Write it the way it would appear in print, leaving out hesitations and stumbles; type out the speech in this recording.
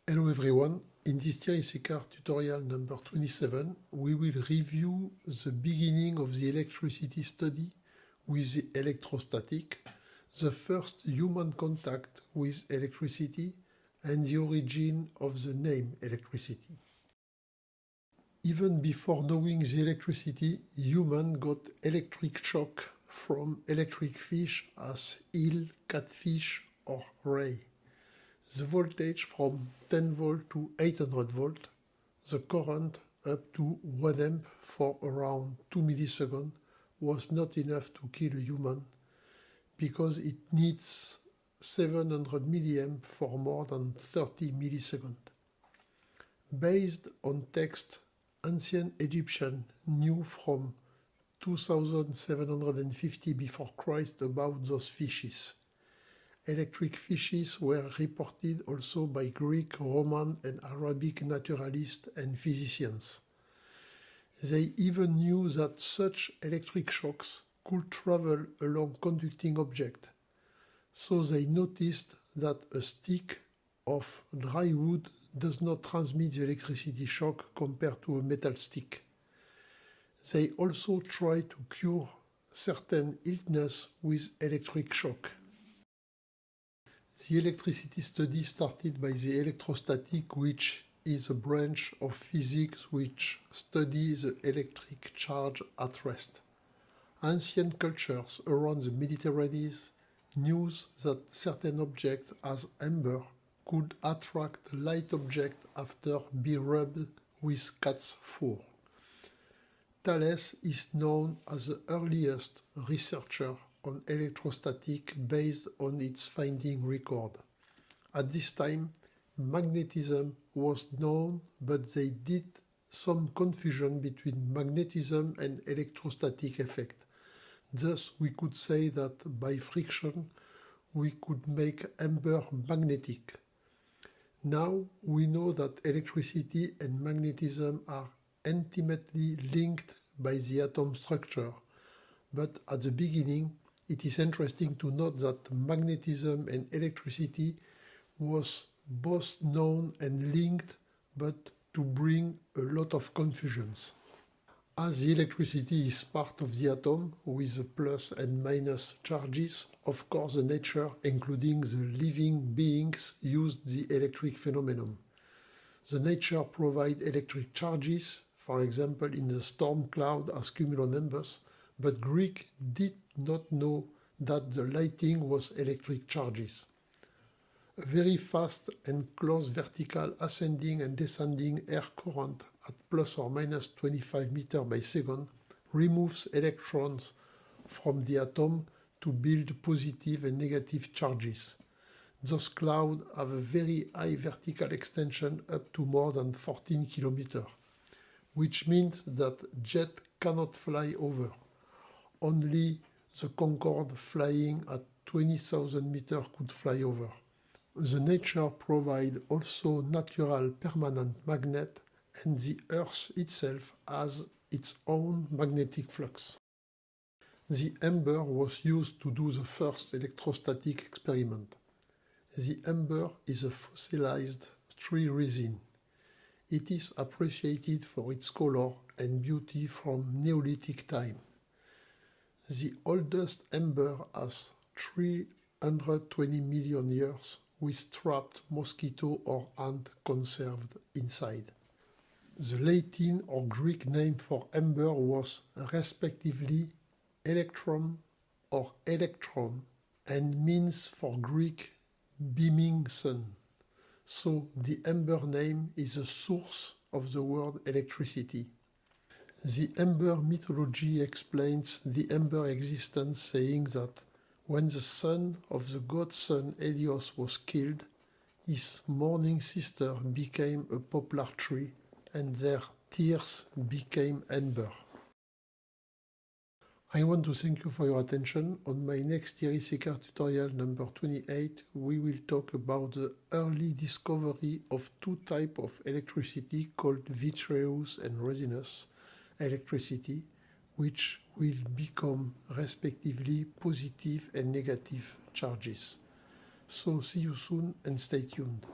Hello everyone, in this Thierry Sicard tutorial number 27 we will review the beginning of the electricity study with the electrostatic, the first human contact with electricity and the origin of the name electricity. Even before knowing the electricity, humans got electric shock from electric fish as eel, catfish or ray. The voltage from 10 volt to 800 volt, the current up to 1 amp for around 2 milliseconds was not enough to kill a human because it needs 700 milliamp for more than 30 milliseconds. Based on text ancient Egyptian knew from 2750 before Christ about those fishes. Electric fishes were reported also by Greek, Roman and Arabic naturalists and physicians. They even knew that such electric shocks could travel along conducting objects, so they noticed that a stick of dry wood does not transmit the electricity shock compared to a metal stick. They also tried to cure certain illness with electric shock. The electricity study started by the electrostatic, which is a branch of physics which studies the electric charge at rest. Ancient cultures around the Mediterranean knew that certain objects as amber could attract light objects after being rubbed with cat's fur. Thales is known as the earliest researcher on electrostatic based on its finding record. At this time, magnetism was known, but they did some confusion between magnetism and electrostatic effect. Thus, we could say that by friction, we could make amber magnetic. Now, we know that electricity and magnetism are intimately linked by the atom structure, but at the beginning, it is interesting to note that magnetism and electricity was both known and linked, but to bring a lot of confusions. As the electricity is part of the atom with the plus and minus charges, of course the nature, including the living beings, used the electric phenomenon. The nature provides electric charges, for example in the storm cloud as cumulonimbus, but Greek did not know that the lighting was electric charges. A very fast and close vertical ascending and descending air current at plus or minus 25 meters by second removes electrons from the atom to build positive and negative charges. Those clouds have a very high vertical extension up to more than 14 kilometers, which means that jet cannot fly over. Only the Concorde flying at 20,000 meters could fly over. The nature provides also natural permanent magnet, and the Earth itself has its own magnetic flux. The amber was used to do the first electrostatic experiment. The amber is a fossilized tree resin. It is appreciated for its color and beauty from Neolithic time. The oldest amber has 320 million years with trapped mosquito or ant conserved inside. The Latin or Greek name for amber was respectively electrum or electron and means for Greek beaming sun. So the amber name is the source of the word electricity. The amber mythology explains the amber existence, saying that when the son of the god sun Helios was killed, his mourning sister became a poplar tree and their tears became amber. I want to thank you for your attention. On my next Thierry Sicard tutorial number 28, we will talk about the early discovery of two types of electricity called vitreous and resinous electricity, which will become respectively positive and negative charges. So see you soon and stay tuned.